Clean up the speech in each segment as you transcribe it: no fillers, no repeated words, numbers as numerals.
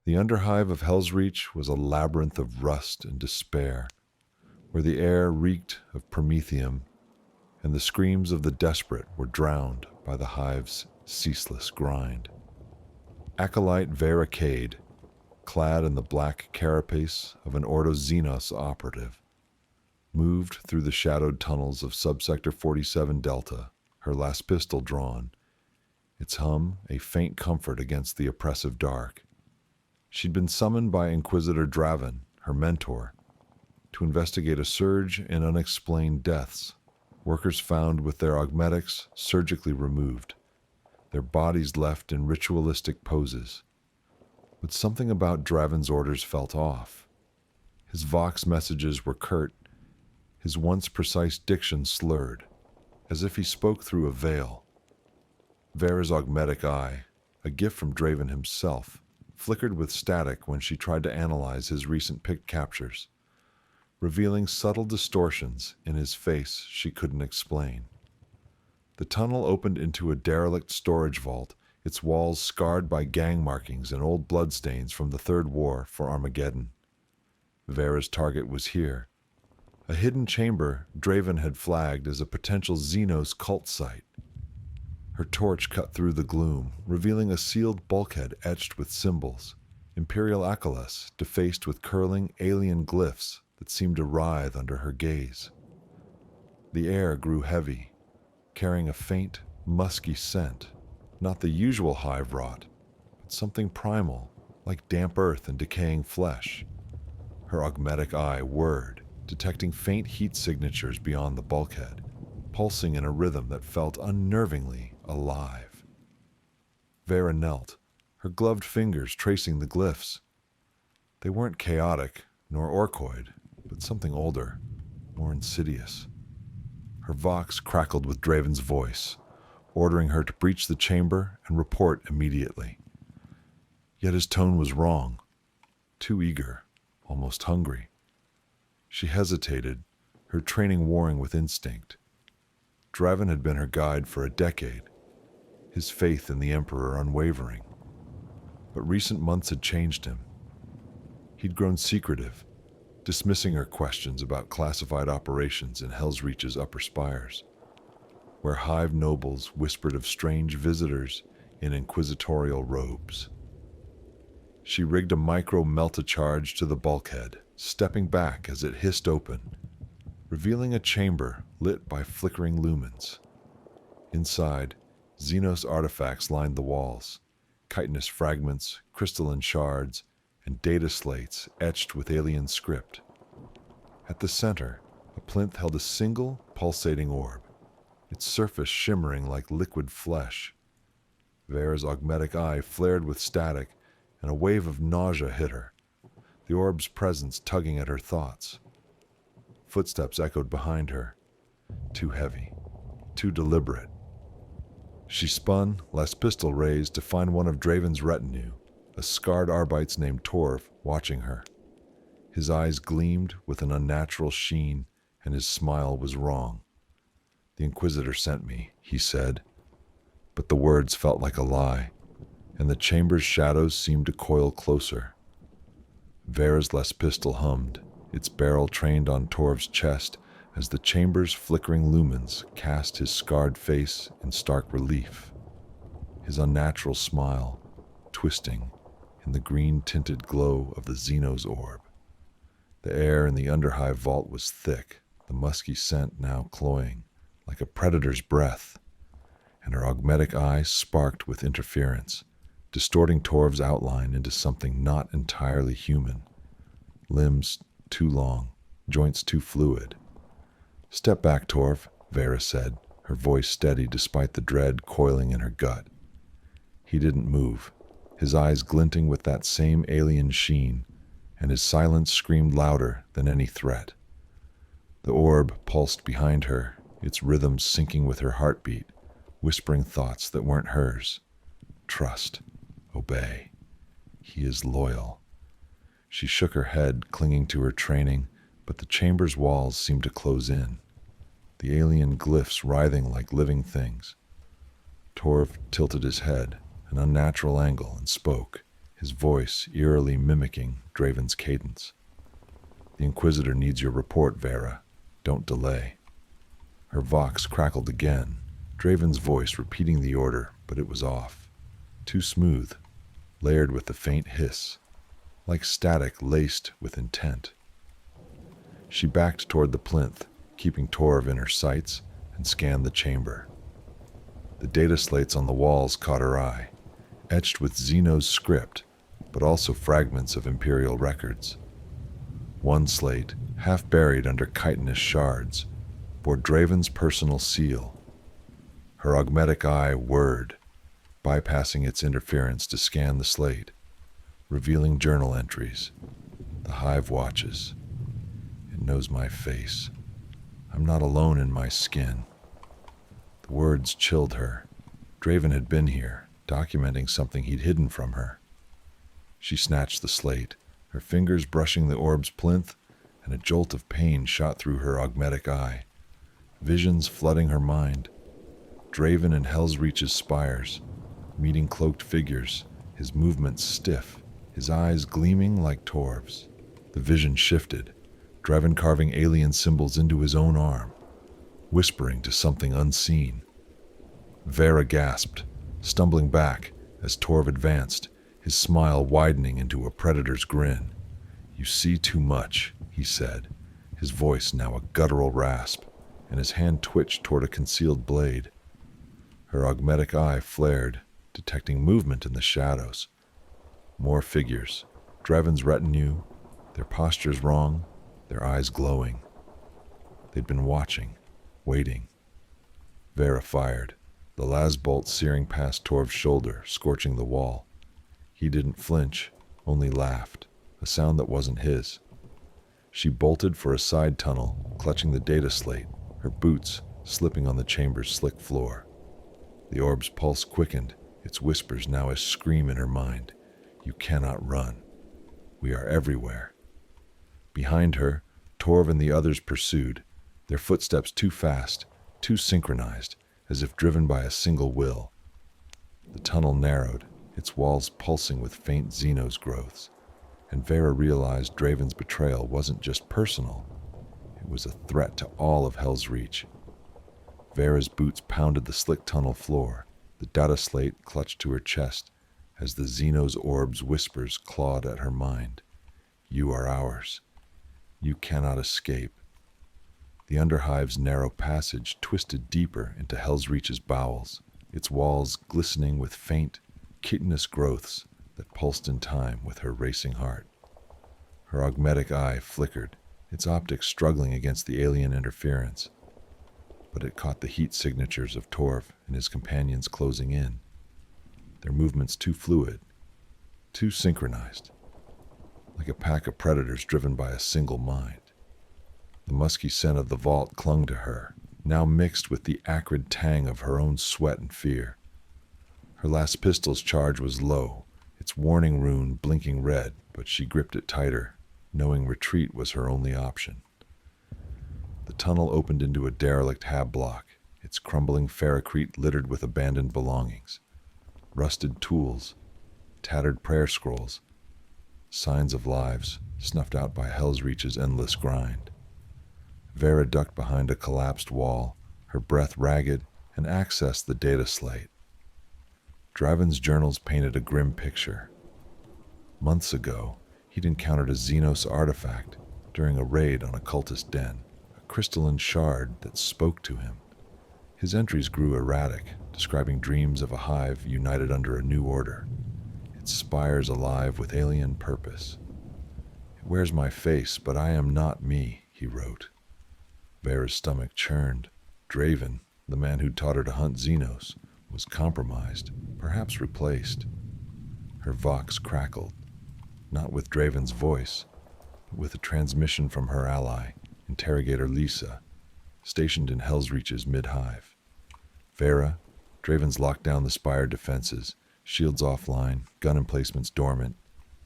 The underhive of Helsreach was a labyrinth of rust and despair, where the air reeked of promethium, and the screams of the desperate were drowned by the hive's ceaseless grind. Acolyte Vera Cade, clad in the black carapace of an Ordo Xenos operative, moved through the shadowed tunnels of Subsector 47 Delta, her last pistol drawn, its hum a faint comfort against the oppressive dark. She'd been summoned by Inquisitor Draven, her mentor, to investigate a surge in unexplained deaths, workers found with their augmetics surgically removed, their bodies left in ritualistic poses. But something about Draven's orders felt off. His Vox messages were curt, his once precise diction slurred, as if he spoke through a veil. Vera's augmetic eye, a gift from Draven himself, flickered with static when she tried to analyze his recent picked captures, revealing subtle distortions in his face she couldn't explain. The tunnel opened into a derelict storage vault, its walls scarred by gang markings and old bloodstains from the Third War for Armageddon. Vera's target was here, a hidden chamber Draven had flagged as a potential Xenos cult site. Her torch cut through the gloom, revealing a sealed bulkhead etched with symbols, Imperial Achelas defaced with curling alien glyphs that seemed to writhe under her gaze. The air grew heavy, carrying a faint, musky scent, not the usual hive rot, but something primal, like damp earth and decaying flesh. Her augmetic eye whirred, detecting faint heat signatures beyond the bulkhead, pulsing in a rhythm that felt unnervingly alive. Vera knelt, her gloved fingers tracing the glyphs. They weren't chaotic, nor orcoid, but something older, more insidious. Her Vox crackled with Draven's voice, ordering her to breach the chamber and report immediately. Yet his tone was wrong, too eager, almost hungry. She hesitated, her training warring with instinct. Draven had been her guide for a decade, his faith in the Emperor unwavering. But recent months had changed him. He'd grown secretive, dismissing her questions about classified operations in Helsreach's upper spires, where hive nobles whispered of strange visitors in inquisitorial robes. She rigged a micro-melt-a-charge to the bulkhead, stepping back as it hissed open, revealing a chamber lit by flickering lumens. Inside, Xenos artifacts lined the walls, chitinous fragments, crystalline shards, and data slates etched with alien script. At the center, a plinth held a single, pulsating orb, its surface shimmering like liquid flesh. Vera's augmetic eye flared with static, and a wave of nausea hit her, the orb's presence tugging at her thoughts. Footsteps echoed behind her, too heavy, too deliberate. She spun, last pistol raised, to find one of Draven's retinue, a scarred Arbite's named Torv, watching her. His eyes gleamed with an unnatural sheen, and his smile was wrong. "The Inquisitor sent me," he said, but the words felt like a lie, and the chamber's shadows seemed to coil closer. Vera's last pistol hummed, its barrel trained on Torv's chest as the chamber's flickering lumens cast his scarred face in stark relief. His unnatural smile, twisting in the green-tinted glow of the Xenos orb. The air in the underhive vault was thick, the musky scent now cloying, like a predator's breath, and her augmetic eye sparked with interference, distorting Torv's outline into something not entirely human. Limbs too long, joints too fluid. "Step back, Torv," Vera said, her voice steady despite the dread coiling in her gut. He didn't move, his eyes glinting with that same alien sheen, and his silence screamed louder than any threat. The orb pulsed behind her, its rhythm syncing with her heartbeat, whispering thoughts that weren't hers. Trust. Obey. He is loyal. She shook her head, clinging to her training, but the chamber's walls seemed to close in, the alien glyphs writhing like living things. Torv tilted his head, an unnatural angle, and spoke, his voice eerily mimicking Draven's cadence. "The Inquisitor needs your report, Vera. Don't delay." Her vox crackled again, Draven's voice repeating the order, but it was off. Too smooth, layered with a faint hiss, like static laced with intent. She backed toward the plinth, keeping Torv in her sights, and scanned the chamber. The data slates on the walls caught her eye, etched with Zeno's script, but also fragments of Imperial records. One slate, half buried under chitinous shards, bore Draven's personal seal. Her augmetic eye whirred, bypassing its interference to scan the slate, revealing journal entries. The Hive watches. It knows my face. I'm not alone in my skin. The words chilled her. Draven had been here, documenting something he'd hidden from her. She snatched the slate, her fingers brushing the orb's plinth, and a jolt of pain shot through her augmetic eye. Visions flooding her mind. Draven and Helsreach's spires, meeting cloaked figures, his movements stiff, his eyes gleaming like Torv's. The vision shifted, Draven carving alien symbols into his own arm, whispering to something unseen. Vera gasped, stumbling back as Torv advanced, his smile widening into a predator's grin. "You see too much," he said, his voice now a guttural rasp, and his hand twitched toward a concealed blade. Her augmetic eye flared, detecting movement in the shadows. More figures, Draven's retinue, their postures wrong, their eyes glowing. They'd been watching, waiting. Vera fired, the las bolt searing past Torv's shoulder, scorching the wall. He didn't flinch, only laughed, a sound that wasn't his. She bolted for a side tunnel, clutching the data slate, her boots slipping on the chamber's slick floor. The orb's pulse quickened, its whispers now a scream in her mind. "You cannot run. We are everywhere." Behind her, Torv and the others pursued, their footsteps too fast, too synchronized, as if driven by a single will. The tunnel narrowed, its walls pulsing with faint Xenos growths, and Vera realized Draven's betrayal wasn't just personal. It was a threat to all of Helsreach. Vera's boots pounded the slick tunnel floor, the data slate clutched to her chest as the Xenos orb's whispers clawed at her mind. "You are ours. You cannot escape." The Underhive's narrow passage twisted deeper into Helsreach's bowels, its walls glistening with faint, chitinous growths that pulsed in time with her racing heart. Her augmetic eye flickered, its optics struggling against the alien interference, but it caught the heat signatures of Torv and his companions closing in, their movements too fluid, too synchronized, like a pack of predators driven by a single mind. The musky scent of the vault clung to her, now mixed with the acrid tang of her own sweat and fear. Her last pistol's charge was low, its warning rune blinking red, but she gripped it tighter, knowing retreat was her only option. The tunnel opened into a derelict hab block, its crumbling ferrocrete littered with abandoned belongings. Rusted tools, tattered prayer scrolls, signs of lives snuffed out by Helsreach's endless grind. Vera ducked behind a collapsed wall, her breath ragged, and accessed the data slate. Draven's journals painted a grim picture. Months ago, he'd encountered a Xenos artifact during a raid on a cultist den, a crystalline shard that spoke to him. His entries grew erratic, describing dreams of a hive united under a new order, its spires alive with alien purpose. "It wears my face, but I am not me," he wrote. Vera's stomach churned. Draven, the man who'd taught her to hunt Xenos, was compromised, perhaps replaced. Her vox crackled, not with Draven's voice, but with a transmission from her ally, interrogator Lisa, stationed in Helsreach's mid-hive. "Vera, Draven's locked down the spire defenses, shields offline, gun emplacements dormant.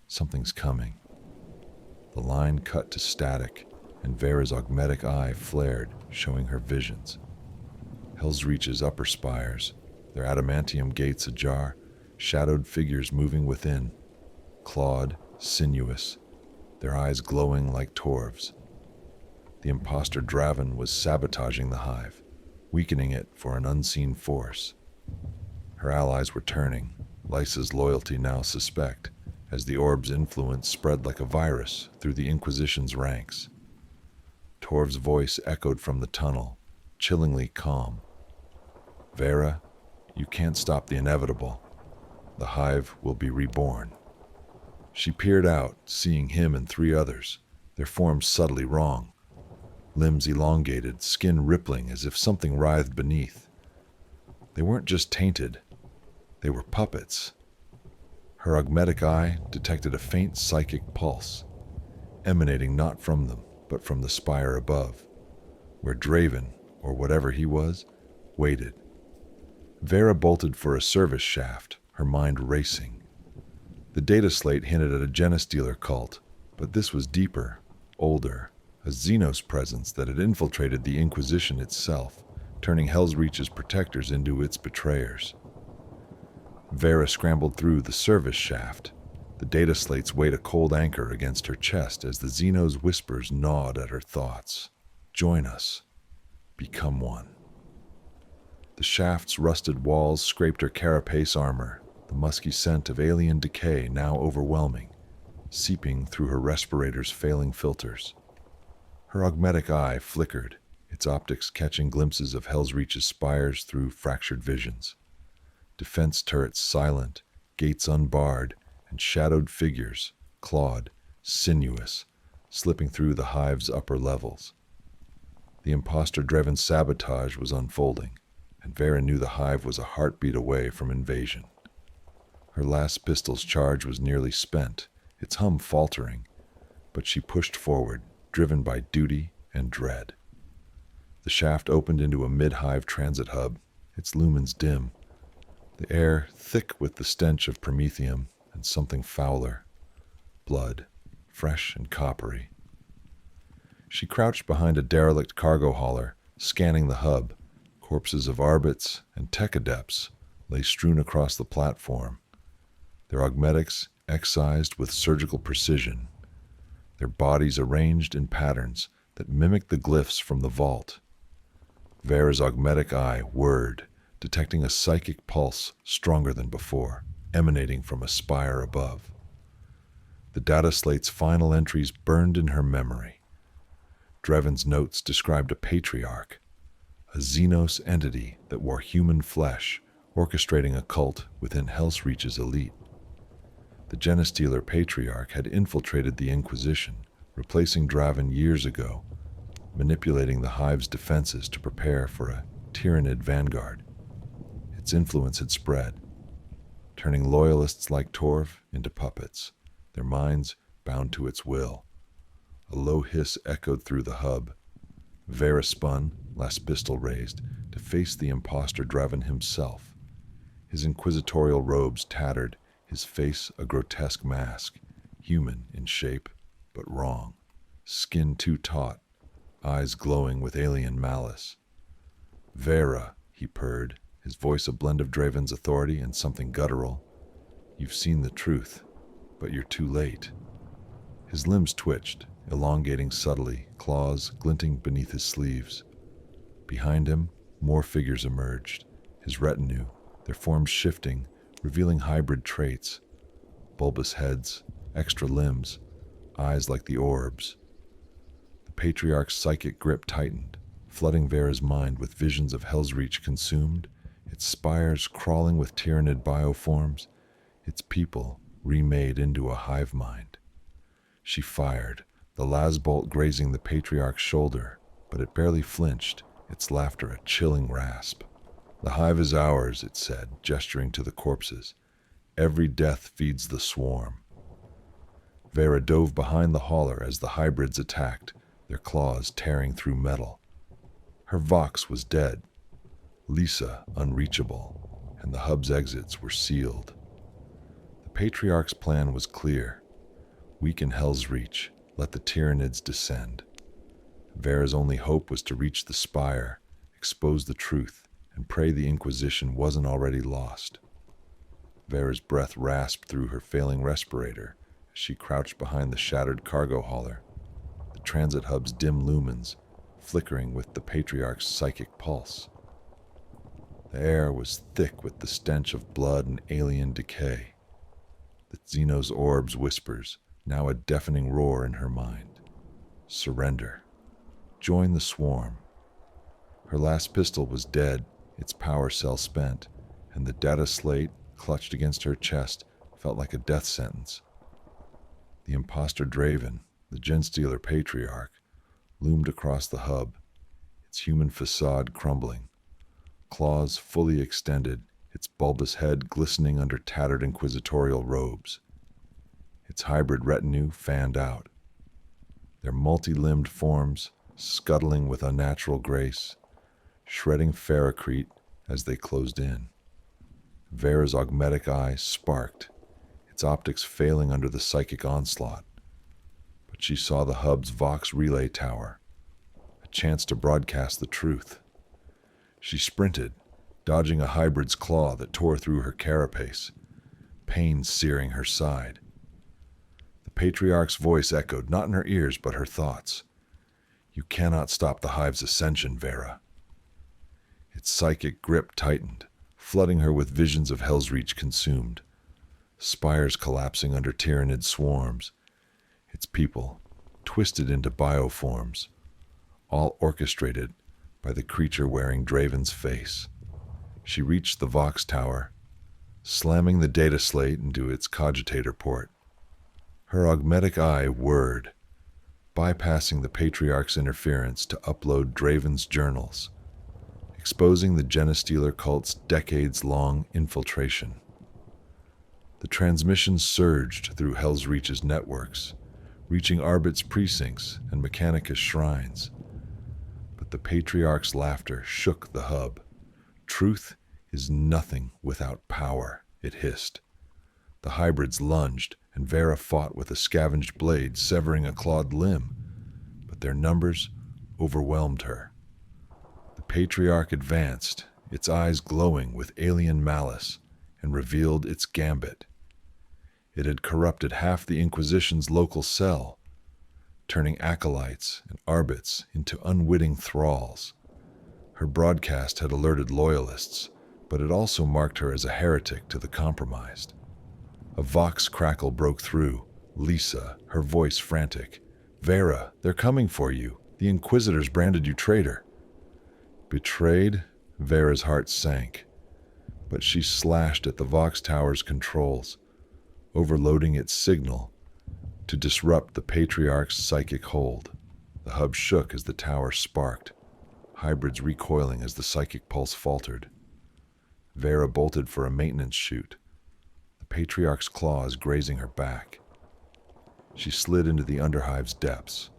Something's coming." The line cut to static, and Vera's augmetic eye flared, showing her visions. Helsreach's upper spires, their adamantium gates ajar, shadowed figures moving within. clawed, sinuous, their eyes glowing like Torv's. The imposter Draven was sabotaging the hive, weakening it for an unseen force. Her allies were turning, Lysa's loyalty now suspect, as the orb's influence spread like a virus through the Inquisition's ranks. Torv's voice echoed from the tunnel, chillingly calm. Vera, you can't stop the inevitable. The hive will be reborn. She peered out, seeing him and 3 others, their forms subtly wrong. Limbs elongated, skin rippling as if something writhed beneath. They weren't just tainted, they were puppets. Her augmetic eye detected a faint psychic pulse, emanating not from them, but from the spire above, where Draven, or whatever he was, waited. Vera bolted for a service shaft, her mind racing. The data slate hinted at a Genestealer cult, but this was deeper, older, a Xenos presence that had infiltrated the Inquisition itself, turning Helsreach's protectors into its betrayers. Vera scrambled through the service shaft, the data slates weighed a cold anchor against her chest as the Xenos' whispers gnawed at her thoughts. Join us. Become one. The shaft's rusted walls scraped her carapace armor, the musky scent of alien decay now overwhelming, seeping through her respirator's failing filters. Her augmetic eye flickered, its optics catching glimpses of Helsreach's spires through fractured visions. Defense turrets silent, gates unbarred, and shadowed figures, clawed, sinuous, slipping through the hive's upper levels. The imposter-driven sabotage was unfolding, and Vera knew the hive was a heartbeat away from invasion. Her last pistol's charge was nearly spent, its hum faltering, but she pushed forward, driven by duty and dread. The shaft opened into a mid-hive transit hub, its lumens dim, the air thick with the stench of promethium and something fouler, blood, fresh and coppery. She crouched behind a derelict cargo hauler, scanning the hub. Corpses of Arbits and tech adepts lay strewn across the platform, their augmetics excised with surgical precision, their bodies arranged in patterns that mimicked the glyphs from the vault. Vera's augmetic eye whirred, detecting a psychic pulse stronger than before, emanating from a spire above. The data slate's final entries burned in her memory. Dreven's notes described a patriarch, a Xenos entity that wore human flesh, orchestrating a cult within Helsreach's elite. The Genestealer patriarch had infiltrated the Inquisition, replacing Draven years ago, manipulating the hive's defenses to prepare for a tyrannid vanguard. Its influence had spread, turning loyalists like Torv into puppets, their minds bound to its will. A low hiss echoed through the hub. Vera spun, last pistol raised, to face the imposter Draven himself. His inquisitorial robes tattered, his face a grotesque mask, human in shape, but wrong. Skin too taut, eyes glowing with alien malice. Vera, he purred, his voice a blend of Draven's authority and something guttural. You've seen the truth, but you're too late. His limbs twitched, elongating subtly, claws glinting beneath his sleeves. Behind him, more figures emerged, his retinue, their forms shifting, revealing hybrid traits. Bulbous heads, extra limbs, eyes like the orbs. The patriarch's psychic grip tightened, flooding Vera's mind with visions of Helsreach consumed, its spires crawling with tyrannid bioforms, its people remade into a hive mind. She fired, the lasbolt grazing the patriarch's shoulder, but it barely flinched, its laughter a chilling rasp. The hive is ours, it said, gesturing to the corpses. Every death feeds the swarm. Vera dove behind the hauler as the hybrids attacked, their claws tearing through metal. Her Vox was dead, Lisa unreachable, and the hub's exits were sealed. The Patriarch's plan was clear. Weaken Helsreach, let the Tyranids descend. Vera's only hope was to reach the spire, expose the truth, and pray the Inquisition wasn't already lost. Vera's breath rasped through her failing respirator as she crouched behind the shattered cargo hauler, the transit hub's dim lumens flickering with the Patriarch's psychic pulse. The air was thick with the stench of blood and alien decay. The Xeno's orb's whispers, now a deafening roar in her mind. Surrender. Join the swarm. Her last pistol was dead, its power cell spent, and the data slate clutched against her chest felt like a death sentence. The imposter Draven, the Genstealer Patriarch, loomed across the hub, its human facade crumbling, claws fully extended, its bulbous head glistening under tattered inquisitorial robes. Its hybrid retinue fanned out, their multi-limbed forms scuttling with unnatural grace, shredding ferrocrete as they closed in. Vera's augmetic eye sparked, its optics failing under the psychic onslaught. But she saw the hub's Vox relay tower, a chance to broadcast the truth. She sprinted, dodging a hybrid's claw that tore through her carapace, pain searing her side. The Patriarch's voice echoed, not in her ears, but her thoughts. You cannot stop the hive's ascension, Vera. Its psychic grip tightened, flooding her with visions of Helsreach consumed, spires collapsing under tyrannid swarms, its people twisted into bioforms, all orchestrated by the creature wearing Draven's face. She reached the Vox tower, slamming the data slate into its cogitator port. Her augmetic eye whirred, bypassing the Patriarch's interference to upload Draven's journals, exposing the Genestealer cult's decades-long infiltration. The transmission surged through Helsreach's networks, reaching Arbit's precincts and Mechanicus shrines. But the Patriarch's laughter shook the hub. Truth is nothing without power, it hissed. The hybrids lunged, and Vera fought with a scavenged blade, severing a clawed limb. But their numbers overwhelmed her. The Patriarch advanced, its eyes glowing with alien malice, and revealed its gambit. It had corrupted half the Inquisition's local cell, turning acolytes and arbits into unwitting thralls. Her broadcast had alerted loyalists, but it also marked her as a heretic to the compromised. A Vox crackle broke through. Lisa, her voice frantic. Vera, they're coming for you. The Inquisitors branded you traitor. Betrayed? Vera's heart sank. But she slashed at the Vox tower's controls, overloading its signal to disrupt the Patriarch's psychic hold. The hub shook as the tower sparked, hybrids recoiling as the psychic pulse faltered. Vera bolted for a maintenance chute, the Patriarch's claws grazing her back. She slid into the Underhive's depths,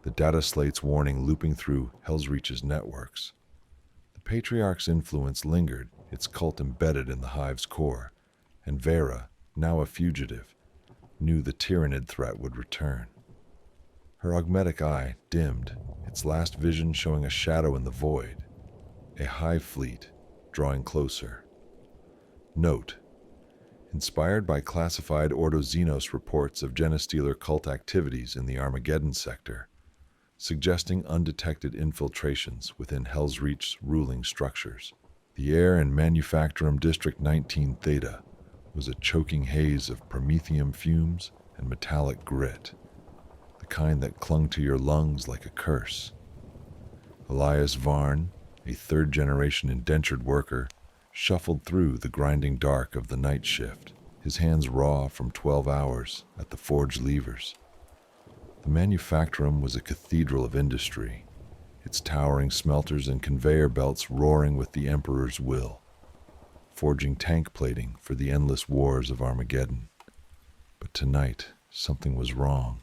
the data slate's warning looping through Helsreach's networks. The Patriarch's influence lingered, its cult embedded in the hive's core, and Vera, now a fugitive, knew the tyrannid threat would return. Her augmetic eye dimmed, its last vision showing a shadow in the void, a hive fleet drawing closer. Note: inspired by classified Ordo Xenos reports of Genestealer cult activities in the Armageddon sector, suggesting undetected infiltrations within Helsreach's ruling structures. The air in Manufactorum District 19 Theta was a choking haze of promethium fumes and metallic grit, the kind that clung to your lungs like a curse. Elias Varn, a third-generation indentured worker, shuffled through the grinding dark of the night shift, his hands raw from 12 hours at the forge levers. The Manufactorum was a cathedral of industry, its towering smelters and conveyor belts roaring with the Emperor's will, forging tank plating for the endless wars of Armageddon. But tonight, something was wrong.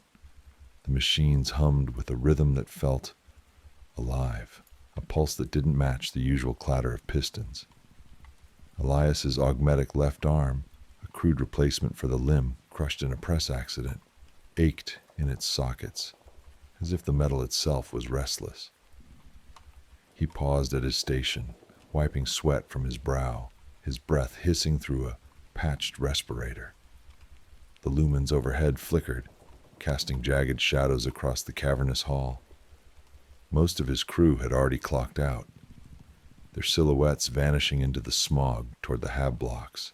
The machines hummed with a rhythm that felt alive, a pulse that didn't match the usual clatter of pistons. Elias's augmetic left arm, a crude replacement for the limb crushed in a press accident, ached in its sockets, as if the metal itself was restless. He paused at his station, wiping sweat from his brow, his breath hissing through a patched respirator. The lumens overhead flickered, casting jagged shadows across the cavernous hall. Most of his crew had already clocked out, their silhouettes vanishing into the smog toward the hab blocks.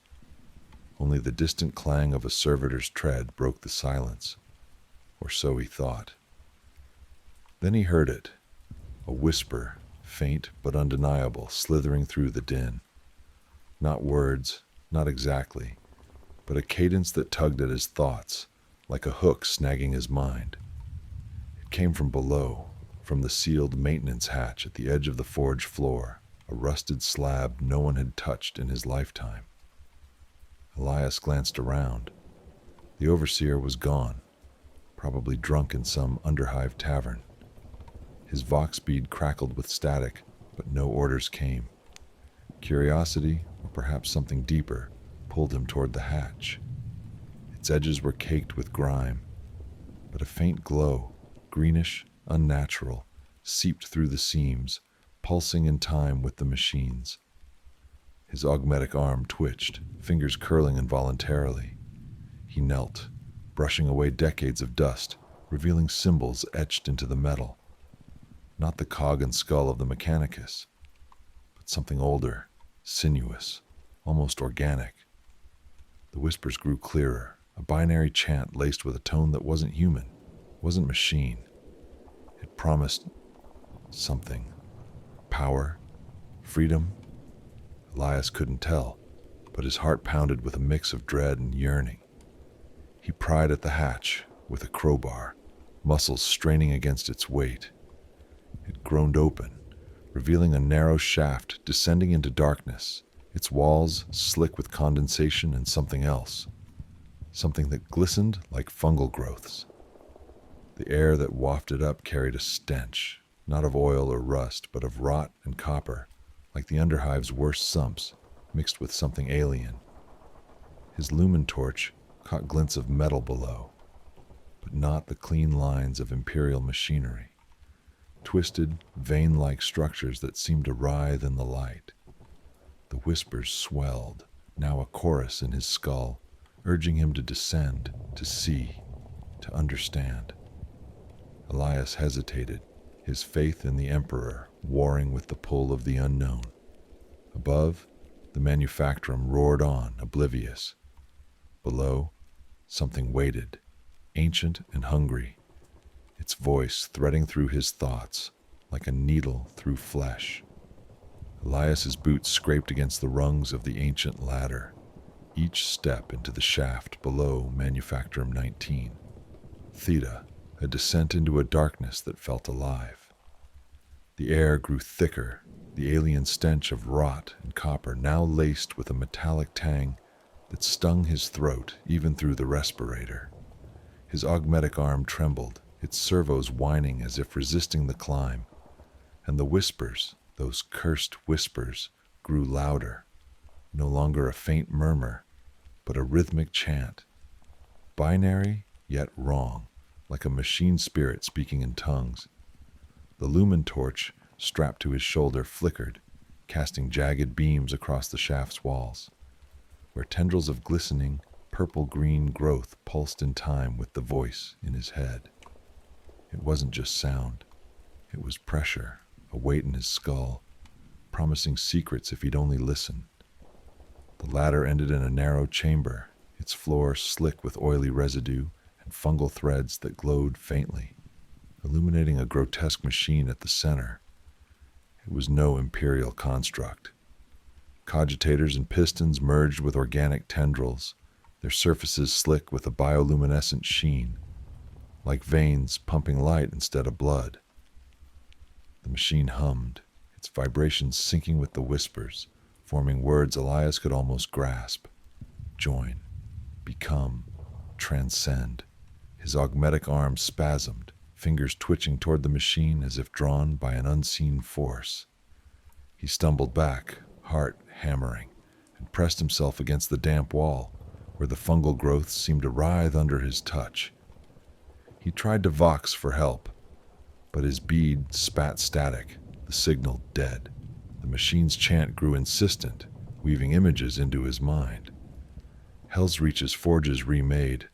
Only the distant clang of a servitor's tread broke the silence, or so he thought. Then he heard it, a whisper, faint but undeniable, slithering through the din. Not words, not exactly, but a cadence that tugged at his thoughts, like a hook snagging his mind. It came from below, from the sealed maintenance hatch at the edge of the forge floor, a rusted slab no one had touched in his lifetime. Elias glanced around. The overseer was gone, probably drunk in some underhive tavern. His vox bead crackled with static, but no orders came. Curiosity, or perhaps something deeper, pulled him toward the hatch. Its edges were caked with grime, but a faint glow, greenish, unnatural, seeped through the seams, pulsing in time with the machines. His augmetic arm twitched, fingers curling involuntarily. He knelt, brushing away decades of dust, revealing symbols etched into the metal. Not the cog and skull of the Mechanicus, but something older, sinuous, almost organic. The whispers grew clearer, a binary chant laced with a tone that wasn't human, wasn't machine. It promised something. Power? Freedom? Elias couldn't tell, but his heart pounded with a mix of dread and yearning. He pried at the hatch with a crowbar, muscles straining against its weight. It groaned open, revealing a narrow shaft descending into darkness, its walls slick with condensation and something else, something that glistened like fungal growths. The air that wafted up carried a stench, not of oil or rust, but of rot and copper, like the underhive's worst sumps, mixed with something alien. His lumen torch caught glints of metal below, but not the clean lines of imperial machinery. Twisted, vein-like structures that seemed to writhe in the light. The whispers swelled, now a chorus in his skull, urging him to descend, to see, to understand. Elias hesitated, his faith in the Emperor warring with the pull of the unknown. Above, the manufactorum roared on, oblivious. Below, something waited, ancient and hungry, its voice threading through his thoughts like a needle through flesh. Elias's boots scraped against the rungs of the ancient ladder, each step into the shaft below Manufactorum 19. Theta, a descent into a darkness that felt alive. The air grew thicker, the alien stench of rot and copper now laced with a metallic tang that stung his throat even through the respirator. His augmetic arm trembled, its servos whining as if resisting the climb, and the whispers, those cursed whispers, grew louder, no longer a faint murmur, but a rhythmic chant, binary yet wrong, like a machine spirit speaking in tongues. The lumen torch, strapped to his shoulder, flickered, casting jagged beams across the shaft's walls, where tendrils of glistening, purple-green growth pulsed in time with the voice in his head. It wasn't just sound. It was pressure, a weight in his skull, promising secrets if he'd only listen. The ladder ended in a narrow chamber, its floor slick with oily residue and fungal threads that glowed faintly, illuminating a grotesque machine at the center. It was no imperial construct. Cogitators and pistons merged with organic tendrils, their surfaces slick with a bioluminescent sheen, like veins pumping light instead of blood. The machine hummed, its vibrations syncing with the whispers, forming words Elias could almost grasp. Join, become, transcend. His augmetic arm spasmed, fingers twitching toward the machine as if drawn by an unseen force. He stumbled back, heart hammering, and pressed himself against the damp wall, where the fungal growths seemed to writhe under his touch. He tried to vox for help, but his bead spat static, the signal dead. The machine's chant grew insistent, weaving images into his mind. Helsreach's forges remade,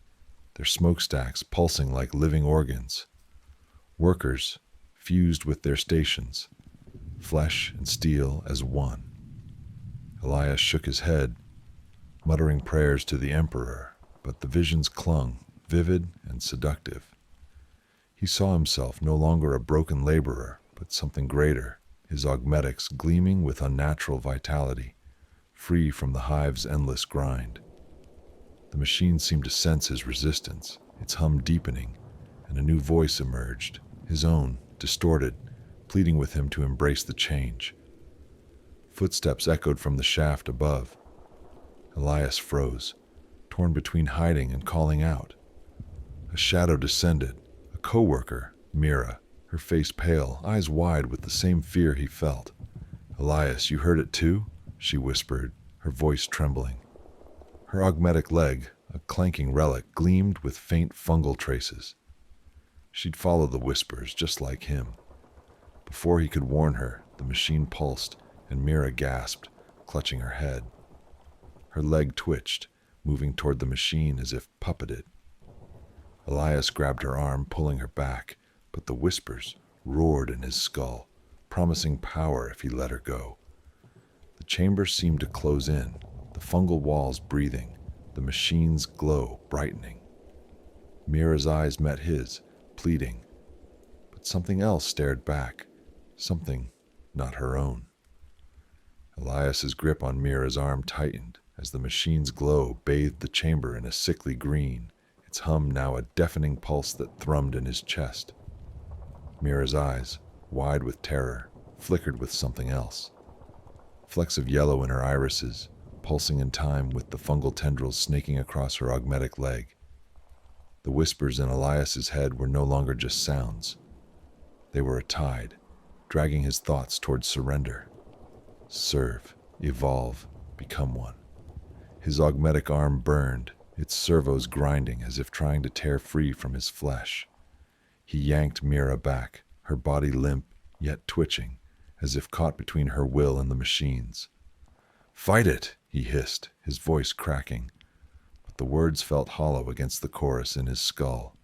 their smokestacks pulsing like living organs. Workers fused with their stations, flesh and steel as one. Elias shook his head, muttering prayers to the Emperor, but the visions clung, vivid and seductive. He saw himself no longer a broken laborer, but something greater, his augmetics gleaming with unnatural vitality, free from the hive's endless grind. The machine seemed to sense his resistance, its hum deepening, and a new voice emerged, his own, distorted, pleading with him to embrace the change. Footsteps echoed from the shaft above. Elias froze, torn between hiding and calling out. A shadow descended, a co-worker, Mira, her face pale, eyes wide with the same fear he felt. "Elias, you heard it too?" she whispered, her voice trembling. Her augmetic leg, a clanking relic, gleamed with faint fungal traces. She'd follow the whispers, just like him. Before he could warn her, the machine pulsed, and Mira gasped, clutching her head. Her leg twitched, moving toward the machine as if puppeted. Elias grabbed her arm, pulling her back, but the whispers roared in his skull, promising power if he let her go. The chamber seemed to close in, the fungal walls breathing, the machine's glow brightening. Mira's eyes met his, pleading, but something else stared back, something not her own. Elias's grip on Mira's arm tightened as the machine's glow bathed the chamber in a sickly green, its hum now a deafening pulse that thrummed in his chest. Mira's eyes, wide with terror, flickered with something else. Flecks of yellow in her irises, pulsing in time with the fungal tendrils snaking across her augmetic leg. The whispers in Elias's head were no longer just sounds. They were a tide, dragging his thoughts towards surrender. Serve, evolve, become one. His augmetic arm burned, its servos grinding as if trying to tear free from his flesh. He yanked Mira back, her body limp, yet twitching, as if caught between her will and the machine's. "Fight it!" he hissed, his voice cracking, but the words felt hollow against the chorus in his skull.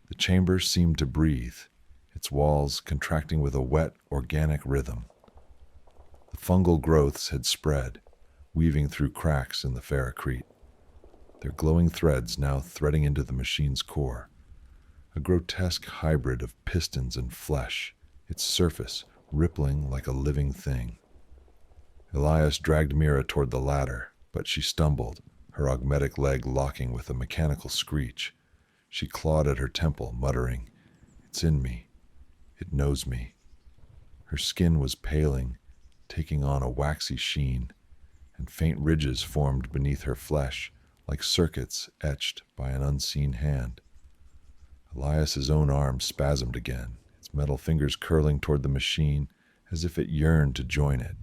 The chamber seemed to breathe, its walls contracting with a wet, organic rhythm. The fungal growths had spread, weaving through cracks in the ferrocrete, their glowing threads now threading into the machine's core, a grotesque hybrid of pistons and flesh, its surface rippling like a living thing. Elias dragged Mira toward the ladder, but she stumbled, her augmetic leg locking with a mechanical screech. She clawed at her temple, muttering, "It's in me. It knows me." Her skin was paling, taking on a waxy sheen, and faint ridges formed beneath her flesh, like circuits etched by an unseen hand. Elias's own arm spasmed again, its metal fingers curling toward the machine as if it yearned to join it.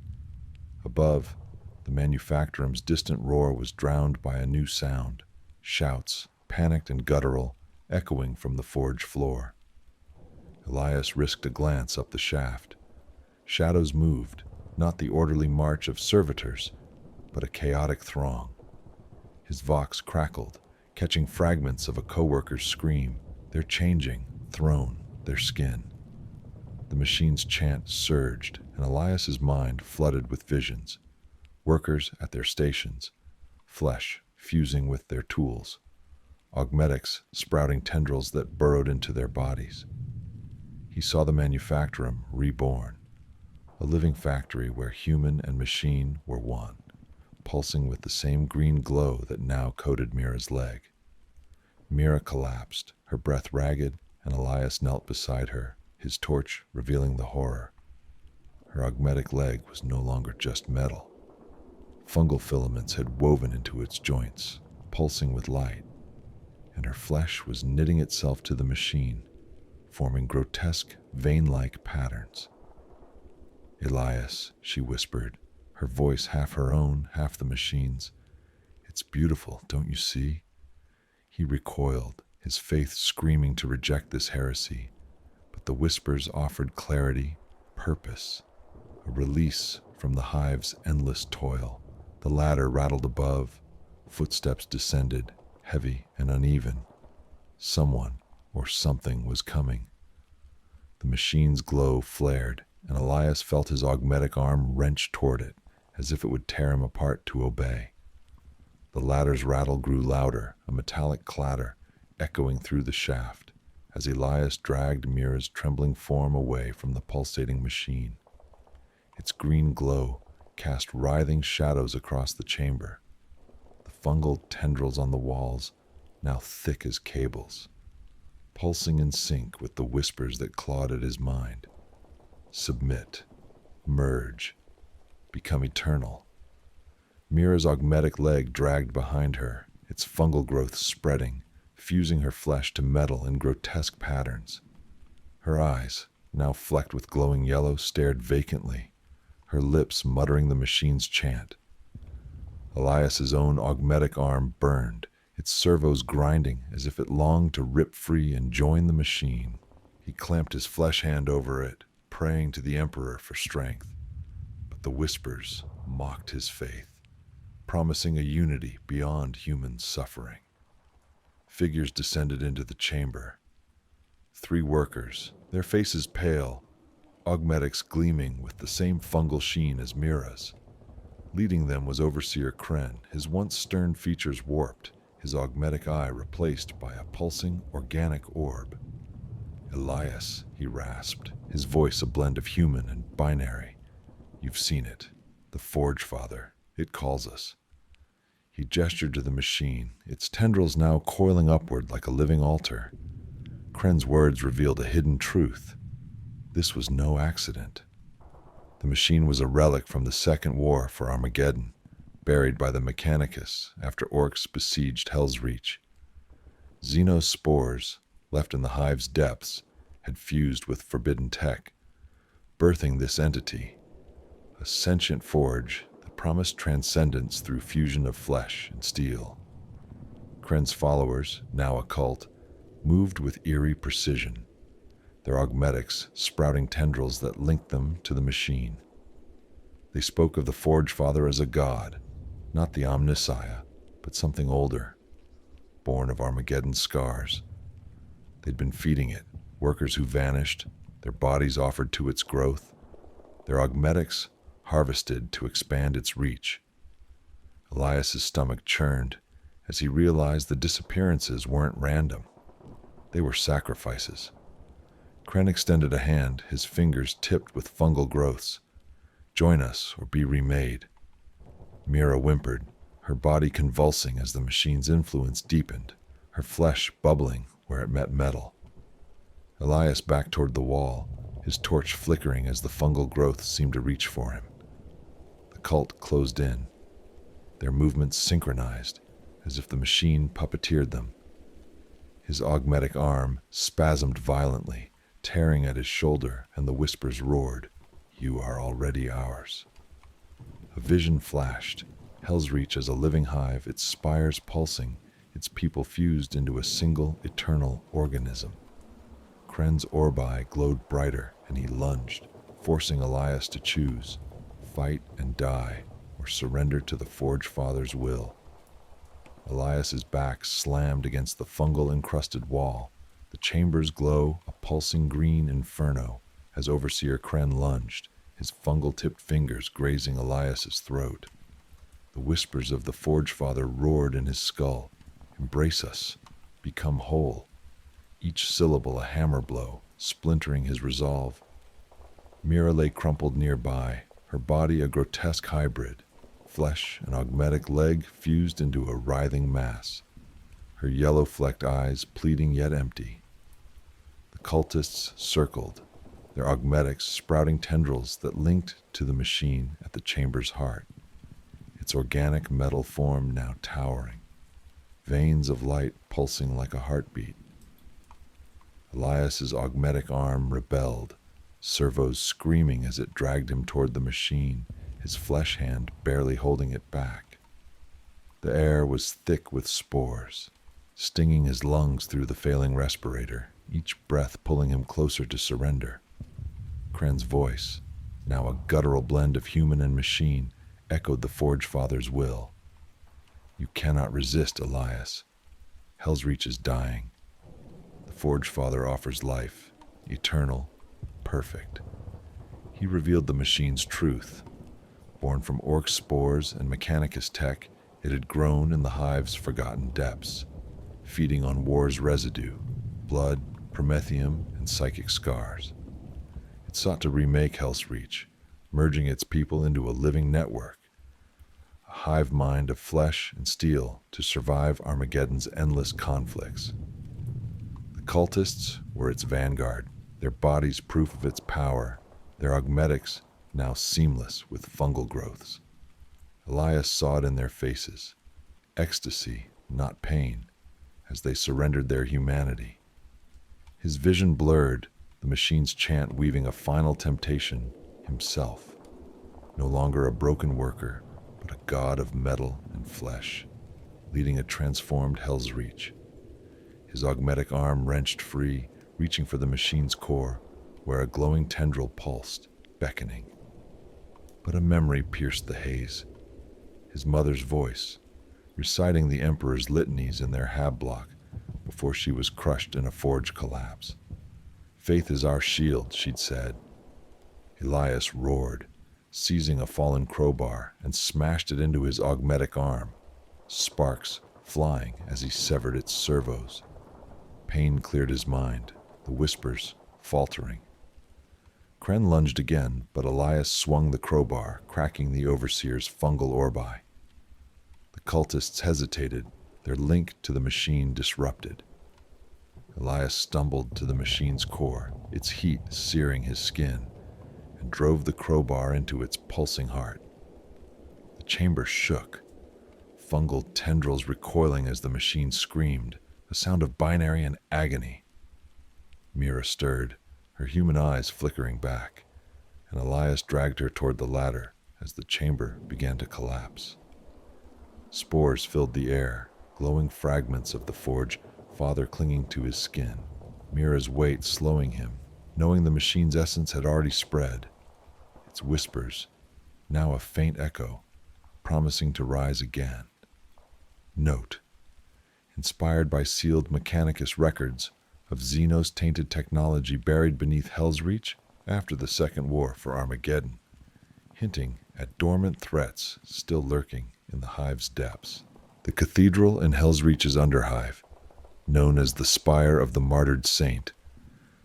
Above, the manufactorum's distant roar was drowned by a new sound, shouts, panicked and guttural, echoing from the forge floor. Elias risked a glance up the shaft. Shadows moved, not the orderly march of servitors, but a chaotic throng. His vox crackled, catching fragments of a co-worker's scream, their changing, thrown, their skin. The machine's chant surged, and Elias's mind flooded with visions. Workers at their stations, flesh fusing with their tools, augmetics sprouting tendrils that burrowed into their bodies. He saw the manufactorum reborn, a living factory where human and machine were one, pulsing with the same green glow that now coated Mira's leg. Mira collapsed, her breath ragged, and Elias knelt beside her, his torch revealing the horror. Her augmetic leg was no longer just metal. Fungal filaments had woven into its joints, pulsing with light, and her flesh was knitting itself to the machine, forming grotesque, vein-like patterns. "Elias," she whispered, her voice half her own, half the machine's. "It's beautiful, don't you see?" He recoiled, his faith screaming to reject this heresy, but the whispers offered clarity, purpose, a release from the hive's endless toil. The ladder rattled above, Footsteps descended, heavy and uneven. Someone or something was coming. The machine's glow flared, and Elias felt his augmetic arm wrench toward it, as if it would tear him apart to obey. The ladder's rattle grew louder, a metallic clatter echoing through the shaft, as Elias dragged Mira's trembling form away from the pulsating machine. Its green glow cast writhing shadows across the chamber, the fungal tendrils on the walls now thick as cables, pulsing in sync with the whispers that clawed at his mind. Submit, merge, become eternal. Mira's augmetic leg dragged behind her, its fungal growth spreading, fusing her flesh to metal in grotesque patterns. Her eyes, now flecked with glowing yellow, stared vacantly, her lips muttering the machine's chant. Elias's own augmetic arm burned, its servos grinding as if it longed to rip free and join the machine. He clamped his flesh hand over it, praying to the Emperor for strength. But the whispers mocked his faith, promising a unity beyond human suffering. Figures descended into the chamber. 3 workers, their faces pale, augmetics gleaming with the same fungal sheen as Mira's. Leading them was Overseer Kren, his once stern features warped, his augmetic eye replaced by a pulsing, organic orb. "Elias," he rasped, his voice a blend of human and binary. "You've seen it. The Forge Father. It calls us." He gestured to the machine, its tendrils now coiling upward like a living altar. Kren's words revealed a hidden truth. This was no accident. The machine was a relic from the Second War for Armageddon, buried by the Mechanicus after orcs besieged Helsreach. Xenos spores, left in the hive's depths, had fused with forbidden tech, birthing this entity, a sentient forge that promised transcendence through fusion of flesh and steel. Kren's followers, now a cult, moved with eerie precision, their augmetics sprouting tendrils that linked them to the machine. They spoke of the Forge Father as a god, not the Omnissiah, but something older, born of Armageddon's scars. They'd been feeding it, workers who vanished, their bodies offered to its growth, their augmetics harvested to expand its reach. Elias's stomach churned as he realized the disappearances weren't random. They were sacrifices. Kren extended a hand, his fingers tipped with fungal growths. "Join us or be remade." Mira whimpered, her body convulsing as the machine's influence deepened, her flesh bubbling where it met metal. Elias backed toward the wall, his torch flickering as the fungal growth seemed to reach for him. The cult closed in, their movements synchronized, as if the machine puppeteered them. His augmetic arm spasmed violently, tearing at his shoulder, and the whispers roared, "You are already ours." A vision flashed, Helsreach as a living hive, its spires pulsing, its people fused into a single, eternal organism. Kren's orbi glowed brighter, and he lunged, forcing Elias to choose, fight and die, or surrender to the Forge Father's will. Elias's back slammed against the fungal-encrusted wall, the chamber's glow a pulsing green inferno as Overseer Kren lunged, his fungal-tipped fingers grazing Elias's throat. The whispers of the Forge Father roared in his skull, "Embrace us, become whole," each syllable a hammer blow, splintering his resolve. Mira lay crumpled nearby, her body a grotesque hybrid, flesh and augmetic leg fused into a writhing mass, her yellow-flecked eyes pleading yet empty. The cultists circled, their augmetics sprouting tendrils that linked to the machine at the chamber's heart, its organic metal form now towering, veins of light pulsing like a heartbeat. Elias's augmetic arm rebelled, servos screaming as it dragged him toward the machine, his flesh hand barely holding it back. The air was thick with spores, stinging his lungs through the failing respirator, each breath pulling him closer to surrender. Kren's voice, now a guttural blend of human and machine, echoed the Forge Father's will. You cannot resist, Elias. Helsreach is dying. The Forge Father offers life, eternal, perfect. He revealed the machine's truth. Born from orc spores and mechanicus tech, it had grown in the hive's forgotten depths, feeding on war's residue, blood, promethium, and psychic scars. It sought to remake Helsreach, merging its people into a living network, a hive mind of flesh and steel to survive Armageddon's endless conflicts. The cultists were its vanguard, their bodies proof of its power, their augmetics now seamless with fungal growths. Elias saw it in their faces, ecstasy, not pain, as they surrendered their humanity. His vision blurred, the machine's chant weaving a final temptation, himself. No longer a broken worker, but a god of metal and flesh, leading a transformed Helsreach. His augmetic arm wrenched free, reaching for the machine's core, where a glowing tendril pulsed, beckoning. But a memory pierced the haze. His mother's voice, reciting the Emperor's litanies in their hab block before she was crushed in a forge collapse. "Faith is our shield," she'd said. Elias roared, seizing a fallen crowbar and smashed it into his augmetic arm, sparks flying as he severed its servos. Pain cleared his mind, the whispers faltering. Kren lunged again, but Elias swung the crowbar, cracking the Overseer's fungal orbi. The cultists hesitated, their link to the machine disrupted. Elias stumbled to the machine's core, its heat searing his skin, and drove the crowbar into its pulsing heart. The chamber shook, fungal tendrils recoiling as the machine screamed, a sound of binary and agony. Mira stirred, her human eyes flickering back, and Elias dragged her toward the ladder as the chamber began to collapse. Spores filled the air, glowing fragments of the Forge Father clinging to his skin, Mira's weight slowing him, knowing the machine's essence had already spread. Its whispers, now a faint echo, promising to rise again. Note: inspired by sealed Mechanicus records of Xenos tainted technology buried beneath Helsreach after the Second War for Armageddon, hinting at dormant threats still lurking in the hive's depths. The cathedral in Helsreach's underhive, known as the Spire of the Martyred Saint,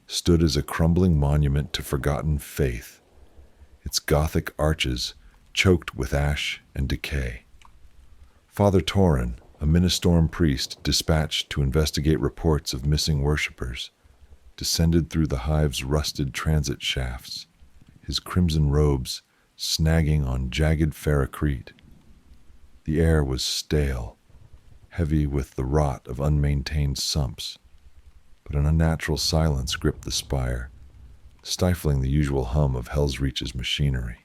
stood as a crumbling monument to forgotten faith, its Gothic arches choked with ash and decay. Father Torin, a Ministorum priest dispatched to investigate reports of missing worshippers, descended through the hive's rusted transit shafts, his crimson robes snagging on jagged ferrocrete. The air was stale, heavy with the rot of unmaintained sumps, but an unnatural silence gripped the spire, stifling the usual hum of Helsreach's machinery.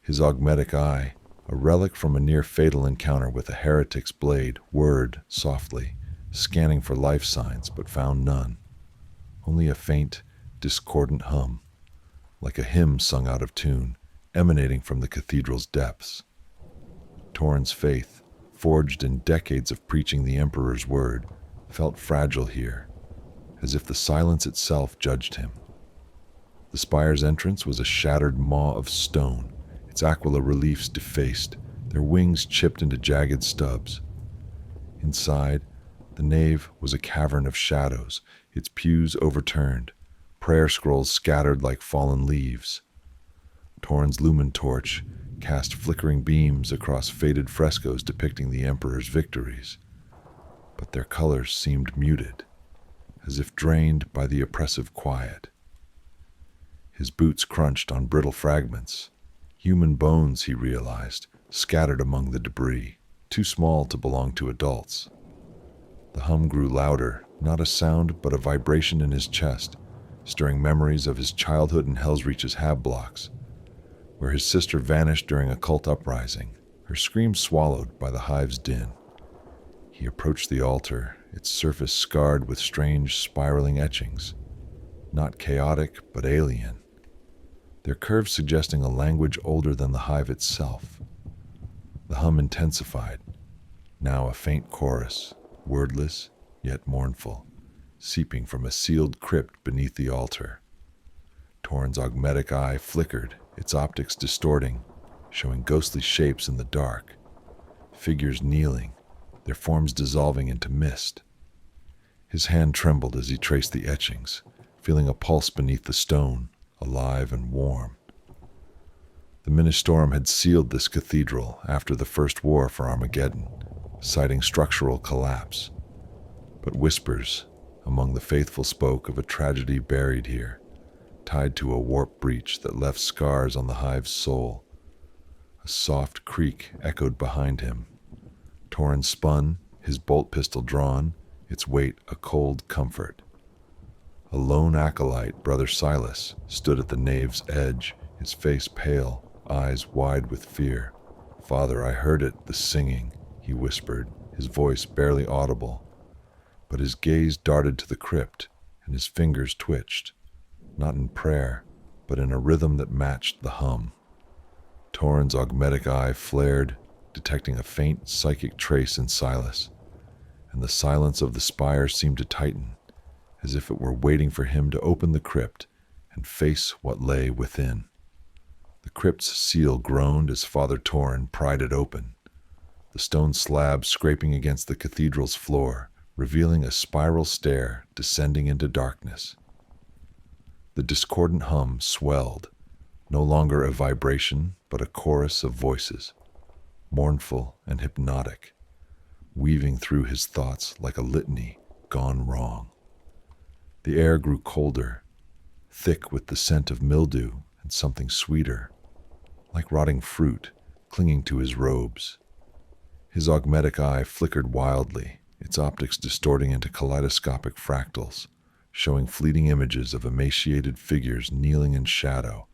His augmetic eye, a relic from a near-fatal encounter with a heretic's blade, whirred softly, scanning for life signs, but found none. Only a faint, discordant hum, like a hymn sung out of tune, emanating from the cathedral's depths. Torin's faith, forged in decades of preaching the Emperor's word, felt fragile here, as if the silence itself judged him. The spire's entrance was a shattered maw of stone, its aquila reliefs defaced, their wings chipped into jagged stubs. Inside, the nave was a cavern of shadows, its pews overturned, prayer scrolls scattered like fallen leaves. Torin's lumen torch cast flickering beams across faded frescoes depicting the Emperor's victories, but their colors seemed muted, as if drained by the oppressive quiet. His boots crunched on brittle fragments, human bones, he realized, scattered among the debris, too small to belong to adults. The hum grew louder, not a sound but a vibration in his chest, stirring memories of his childhood in Helsreach's hab blocks, where his sister vanished during a cult uprising, her scream swallowed by the hive's din. He approached the altar, its surface scarred with strange spiraling etchings, not chaotic but alien, their curves suggesting a language older than the hive itself. The hum intensified, Now a faint chorus, wordless yet mournful, seeping from a sealed crypt beneath the altar. Torrens' augmetic eye flickered, its optics distorting, showing ghostly shapes in the dark. Figures kneeling, their forms dissolving into mist. His hand trembled as he traced the etchings, feeling a pulse beneath the stone, alive and warm. The Ministorum had sealed this cathedral after the First War for Armageddon, citing structural collapse. But whispers among the faithful spoke of a tragedy buried here, tied to a warp breach that left scars on the hive's soul. A soft creak echoed behind him. Torrens spun, his bolt pistol drawn, its weight a cold comfort. A lone acolyte, Brother Silas, stood at the nave's edge, his face pale, eyes wide with fear. "Father, I heard it, the singing," he whispered, his voice barely audible. But his gaze darted to the crypt, and his fingers twitched, not in prayer, but in a rhythm that matched the hum. Torrens' augmetic eye flared, detecting a faint psychic trace in Silas, and the silence of the spire seemed to tighten, as if it were waiting for him to open the crypt and face what lay within. The crypt's seal groaned as Father Torren pried it open, the stone slab scraping against the cathedral's floor, revealing a spiral stair descending into darkness. The discordant hum swelled, no longer a vibration, but a chorus of voices, mournful and hypnotic, weaving through his thoughts like a litany gone wrong. The air grew colder, thick with the scent of mildew and something sweeter, like rotting fruit, clinging to his robes. His augmetic eye flickered wildly, its optics distorting into kaleidoscopic fractals, showing fleeting images of emaciated figures kneeling in shadow,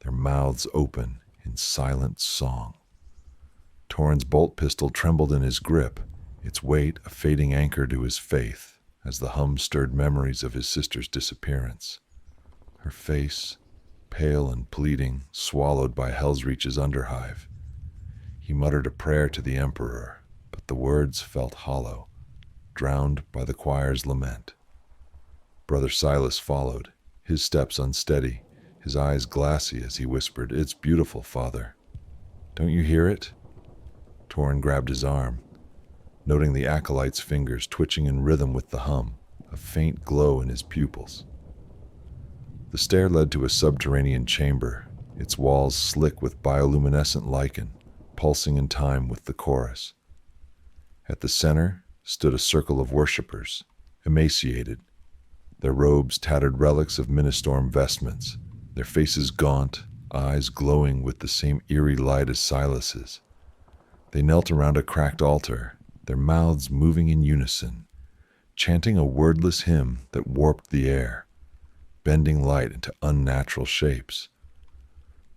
their mouths open in silent song. Torrens' bolt pistol trembled in his grip, its weight a fading anchor to his faith, as the hum stirred memories of his sister's disappearance. Her face, pale and pleading, swallowed by Helsreach's underhive. He muttered a prayer to the Emperor, but the words felt hollow, drowned by the choir's lament. Brother Silas followed, his steps unsteady, his eyes glassy as he whispered, "It's beautiful, Father. Don't you hear it?" Torren grabbed his arm, noting the acolyte's fingers twitching in rhythm with the hum, a faint glow in his pupils. The stair led to a subterranean chamber, its walls slick with bioluminescent lichen, pulsing in time with the chorus. At the center stood a circle of worshippers, emaciated, their robes tattered relics of Ministorum vestments, their faces gaunt, eyes glowing with the same eerie light as Silas's. They knelt around a cracked altar, their mouths moving in unison, chanting a wordless hymn that warped the air, bending light into unnatural shapes.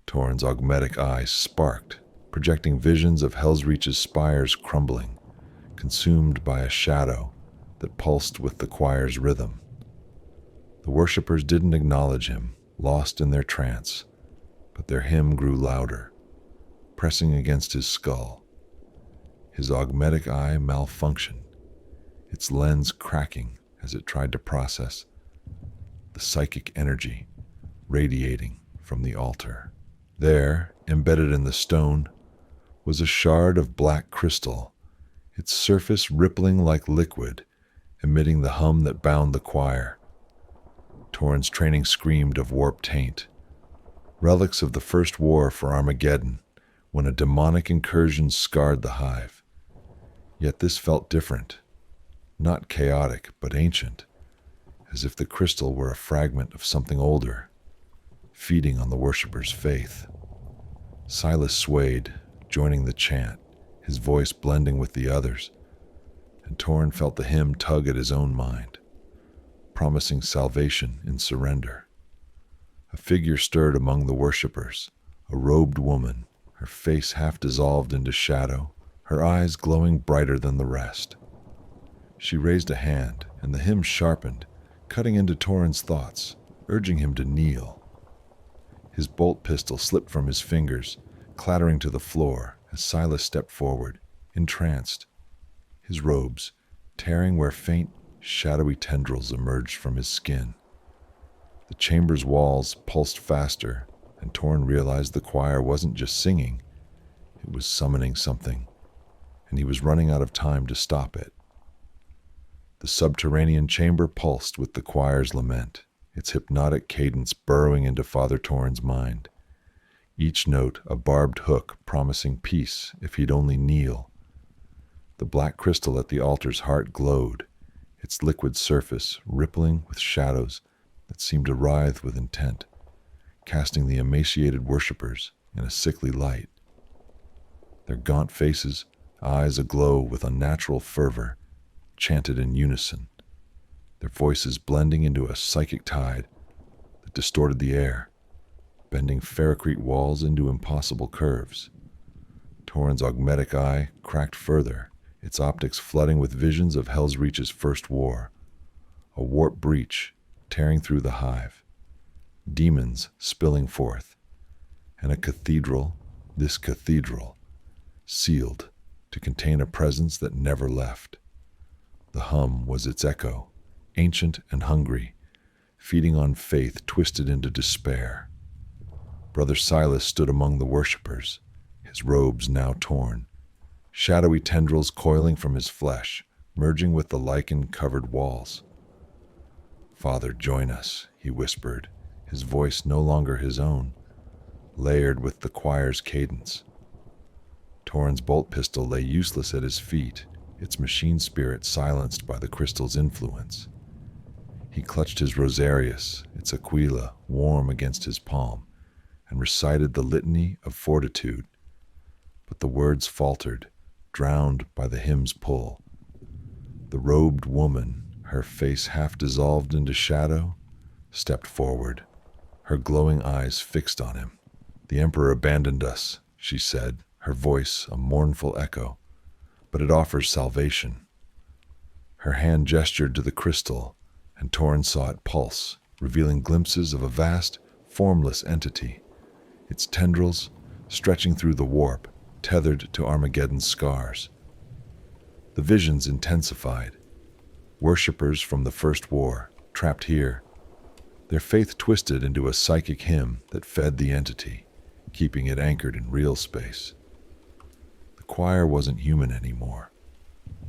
Torrens' augmetic eye sparked, projecting visions of Helsreach's spires crumbling, consumed by a shadow that pulsed with the choir's rhythm. The worshippers didn't acknowledge him, lost in their trance, but their hymn grew louder, pressing against his skull. His augmetic eye malfunctioned, its lens cracking as it tried to process the psychic energy radiating from the altar. There, embedded in the stone, was a shard of black crystal, its surface rippling like liquid, emitting the hum that bound the choir. Torrens' training screamed of warped taint, relics of the First War for Armageddon, when a demonic incursion scarred the hive. Yet this felt different, not chaotic, but ancient, as if the crystal were a fragment of something older, feeding on the worshippers' faith. Silas swayed, joining the chant, his voice blending with the others, and Torren felt the hymn tug at his own mind, promising salvation in surrender. A figure stirred among the worshippers, a robed woman, her face half dissolved into shadow, her eyes glowing brighter than the rest. She raised a hand, and the hymn sharpened, cutting into Torren's thoughts, urging him to kneel. His bolt pistol slipped from his fingers, clattering to the floor as Silas stepped forward, entranced, his robes tearing where faint, shadowy tendrils emerged from his skin. The chamber's walls pulsed faster, and Torn realized the choir wasn't just singing, it was summoning something, and he was running out of time to stop it. The subterranean chamber pulsed with the choir's lament, its hypnotic cadence burrowing into Father Torn's mind. Each note a barbed hook promising peace if he'd only kneel. The black crystal at the altar's heart glowed, its liquid surface rippling with shadows that seemed to writhe with intent, casting the emaciated worshippers in a sickly light. Their gaunt faces, eyes aglow with unnatural fervor, chanted in unison, their voices blending into a psychic tide that distorted the air, bending ferrocrete walls into impossible curves. Torn's augmetic eye cracked further, its optics flooding with visions of Helsreach's first war, a warp breach tearing through the hive, demons spilling forth, and a cathedral, this cathedral, sealed to contain a presence that never left. The hum was its echo, ancient and hungry, feeding on faith twisted into despair. Brother Silas stood among the worshippers, his robes now torn, shadowy tendrils coiling from his flesh, merging with the lichen-covered walls. "Father, join us," he whispered, his voice no longer his own, layered with the choir's cadence. Torn's bolt pistol lay useless at his feet, its machine spirit silenced by the crystal's influence. He clutched his rosarius, its aquila warm against his palm, and recited the litany of fortitude. But the words faltered, drowned by the hymn's pull. The robed woman, her face half dissolved into shadow, stepped forward, her glowing eyes fixed on him. "The Emperor abandoned us," she said, her voice a mournful echo, "but it offers salvation." Her hand gestured to the crystal, and Torn saw it pulse, revealing glimpses of a vast, formless entity, its tendrils stretching through the warp, tethered to Armageddon's scars. The visions intensified. Worshippers from the First War, trapped here, their faith twisted into a psychic hymn that fed the entity, keeping it anchored in real space. The choir wasn't human anymore.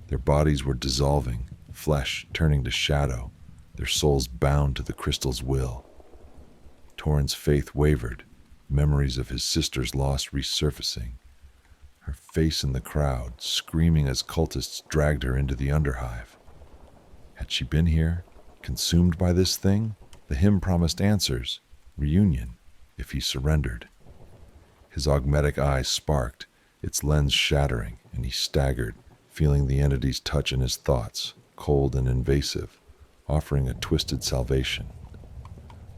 Their bodies were dissolving, flesh turning to shadow, their souls bound to the crystal's will. Torn's faith wavered, memories of his sister's loss resurfacing, her face in the crowd, screaming as cultists dragged her into the underhive. Had she been here, consumed by this thing? The hymn promised answers, reunion, if he surrendered. His augmetic eye sparked, its lens shattering, and he staggered, feeling the entity's touch in his thoughts, cold and invasive, offering a twisted salvation.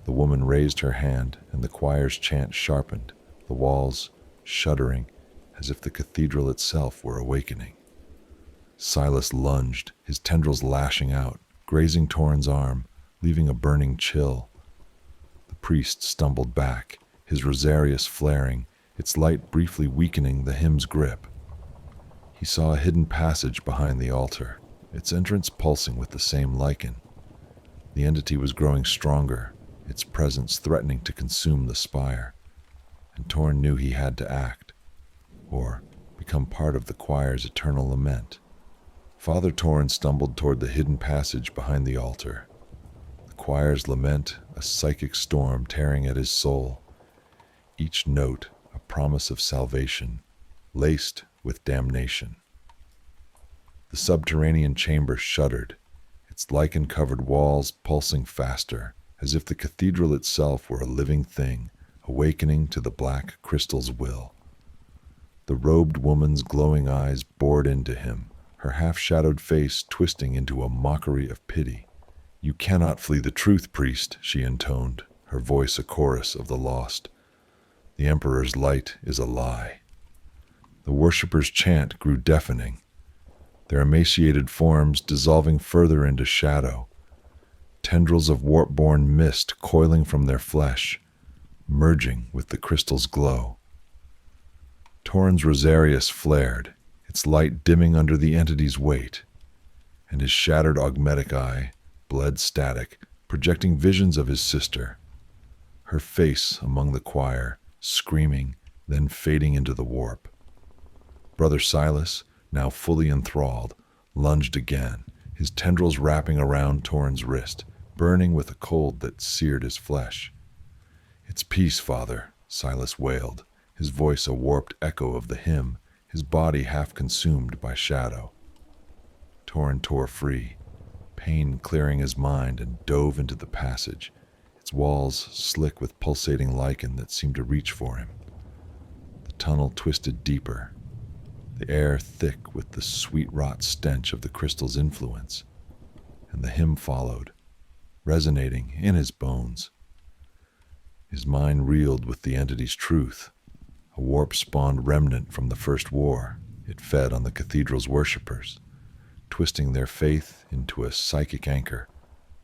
The woman raised her hand, and the choir's chant sharpened, the walls shuddering as if the cathedral itself were awakening. Silas lunged, his tendrils lashing out, grazing Torn's arm, leaving a burning chill. The priest stumbled back, his rosarius flaring, its light briefly weakening the hymn's grip. He saw a hidden passage behind the altar, its entrance pulsing with the same lichen. The entity was growing stronger, its presence threatening to consume the spire, and Torn knew he had to act, or become part of the choir's eternal lament. Father Torn stumbled toward the hidden passage behind the altar, the choir's lament a psychic storm tearing at his soul, each note a promise of salvation, laced with damnation. The subterranean chamber shuddered, its lichen-covered walls pulsing faster, as if the cathedral itself were a living thing, awakening to the black crystal's will. The robed woman's glowing eyes bored into him, her half-shadowed face twisting into a mockery of pity. "You cannot flee the truth, priest," she intoned, her voice a chorus of the lost. "The Emperor's light is a lie." The worshippers' chant grew deafening, their emaciated forms dissolving further into shadow, tendrils of warp-born mist coiling from their flesh, merging with the crystal's glow. Torn's rosarius flared, its light dimming under the entity's weight, and his shattered augmetic eye bled static, projecting visions of his sister, her face among the choir, screaming, then fading into the warp. Brother Silas, now fully enthralled, lunged again, his tendrils wrapping around Torrin's wrist, burning with a cold that seared his flesh. "It's peace, Father," Silas wailed, his voice a warped echo of the hymn, his body half consumed by shadow. Torrin tore free, pain clearing his mind, and dove into the passage, its walls slick with pulsating lichen that seemed to reach for him. The tunnel twisted deeper, the air thick with the sweet-rot stench of the crystal's influence, and the hymn followed, resonating in his bones. His mind reeled with the entity's truth, a warp-spawned remnant from the First War. It fed on the cathedral's worshippers, twisting their faith into a psychic anchor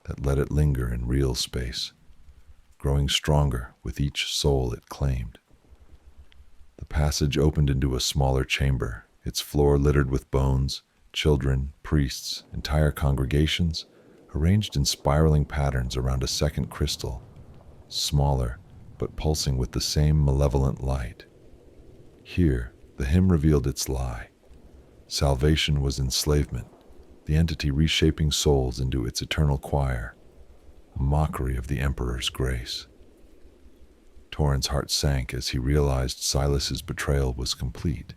that let it linger in real space, growing stronger with each soul it claimed. The passage opened into a smaller chamber, its floor littered with bones, children, priests, entire congregations, arranged in spiraling patterns around a second crystal, smaller but pulsing with the same malevolent light. Here, the hymn revealed its lie. Salvation was enslavement, the entity reshaping souls into its eternal choir, a mockery of the Emperor's grace. Torrin's heart sank as he realized Silas's betrayal was complete.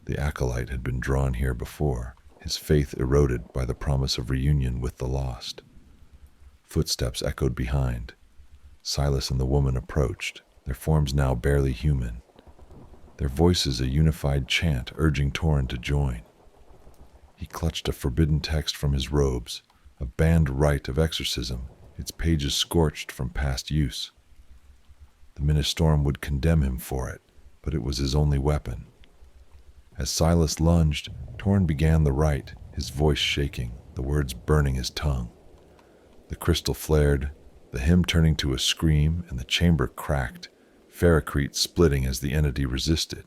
The acolyte had been drawn here before, his faith eroded by the promise of reunion with the lost. Footsteps echoed behind. Silas and the woman approached, their forms now barely human, their voices a unified chant urging Torrin to join. He clutched a forbidden text from his robes, a banned rite of exorcism, its pages scorched from past use. The ministorum would condemn him for it, but it was his only weapon. As Silas lunged, Torrin began the rite, his voice shaking, the words burning his tongue. The crystal flared, the hymn turning to a scream, and the chamber cracked, ferrocrete splitting as the entity resisted.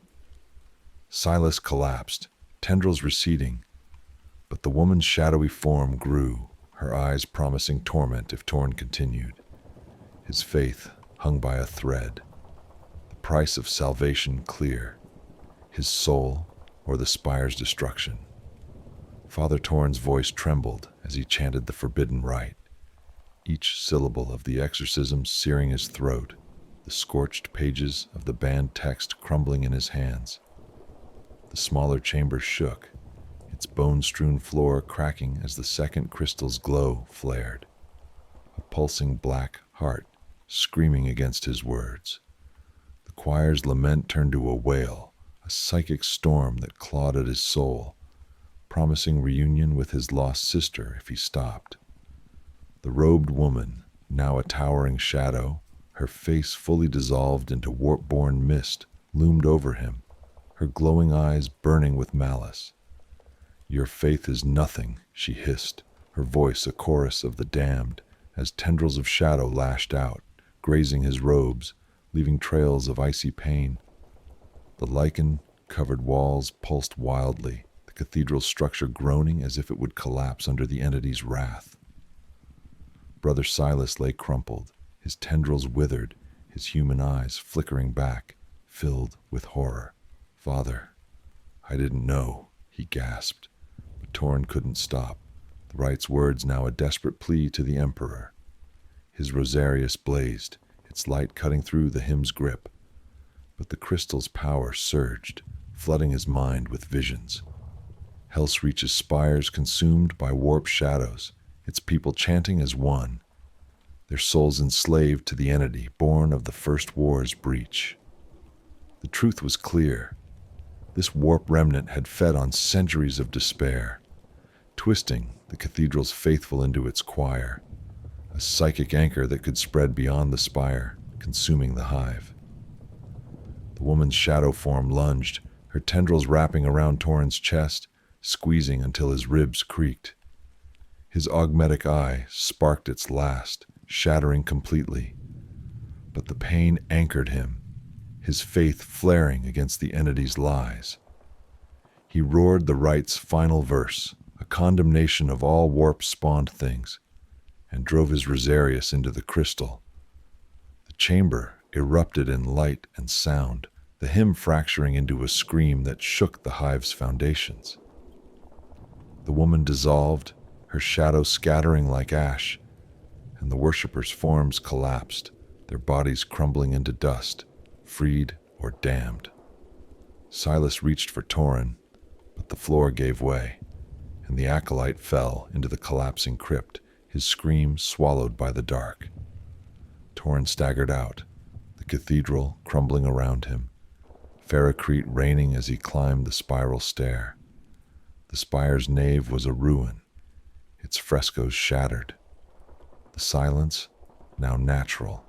Silas collapsed, tendrils receding, but the woman's shadowy form grew, her eyes promising torment if Torrin continued. His faith hung by a thread, the price of salvation clear, his soul or the spire's destruction. Father Torrin's voice trembled as he chanted the forbidden rite, each syllable of the exorcism searing his throat, the scorched pages of the banned text crumbling in his hands. The smaller chamber shook, its bone-strewn floor cracking as the second crystal's glow flared. A pulsing black heart screaming against his words. The choir's lament turned to a wail, a psychic storm that clawed at his soul, promising reunion with his lost sister if he stopped. The robed woman, now a towering shadow, her face fully dissolved into warp-born mist, loomed over him, her glowing eyes burning with malice. "Your faith is nothing," she hissed, her voice a chorus of the damned, as tendrils of shadow lashed out, grazing his robes, leaving trails of icy pain. The lichen-covered walls pulsed wildly, the cathedral's structure groaning as if it would collapse under the entity's wrath. Brother Silas lay crumpled, his tendrils withered, his human eyes flickering back, filled with horror. "Father, I didn't know," he gasped, but Torrin couldn't stop, the rite's words now a desperate plea to the Emperor. His rosarius blazed, its light cutting through the hymn's grip, but the crystal's power surged, flooding his mind with visions. Helsreach's spires consumed by warped shadows, its people chanting as one, their souls enslaved to the entity born of the First War's breach. The truth was clear. This warp remnant had fed on centuries of despair, twisting the cathedral's faithful into its choir, a psychic anchor that could spread beyond the spire, consuming the hive. The woman's shadow form lunged, her tendrils wrapping around Torrin's chest, squeezing until his ribs creaked. His augmetic eye sparked its last, shattering completely. But the pain anchored him, his faith flaring against the entity's lies. He roared the rite's final verse, a condemnation of all warp-spawned things, and drove his Helsreach into the crystal. The chamber erupted in light and sound, the hymn fracturing into a scream that shook the hive's foundations. The woman dissolved, her shadow scattering like ash, and the worshippers' forms collapsed, their bodies crumbling into dust, freed or damned. Silas reached for Torin, but the floor gave way, and the acolyte fell into the collapsing crypt, his scream swallowed by the dark. Torin staggered out, the cathedral crumbling around him, Ferrocrete raining as he climbed the spiral stair. The spire's nave was a ruin, its frescoes shattered. The silence, now natural,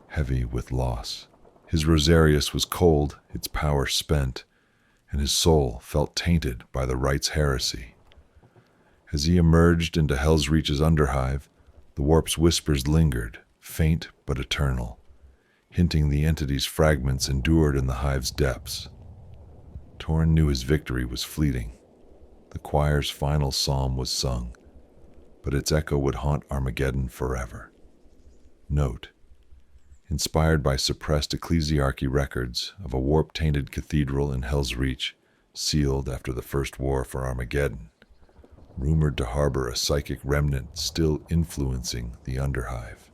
heavy with loss. His Helsreach was cold, its power spent, and his soul felt tainted by the rite's heresy. As he emerged into Helsreach's underhive, the warp's whispers lingered, faint but eternal, hinting the entity's fragments endured in the hive's depths. Torin knew his victory was fleeting. The choir's final psalm was sung, but its echo would haunt Armageddon forever. Note: inspired by suppressed ecclesiarchy records of a warp-tainted cathedral in Helsreach, sealed after the First War for Armageddon, rumored to harbor a psychic remnant still influencing the Underhive.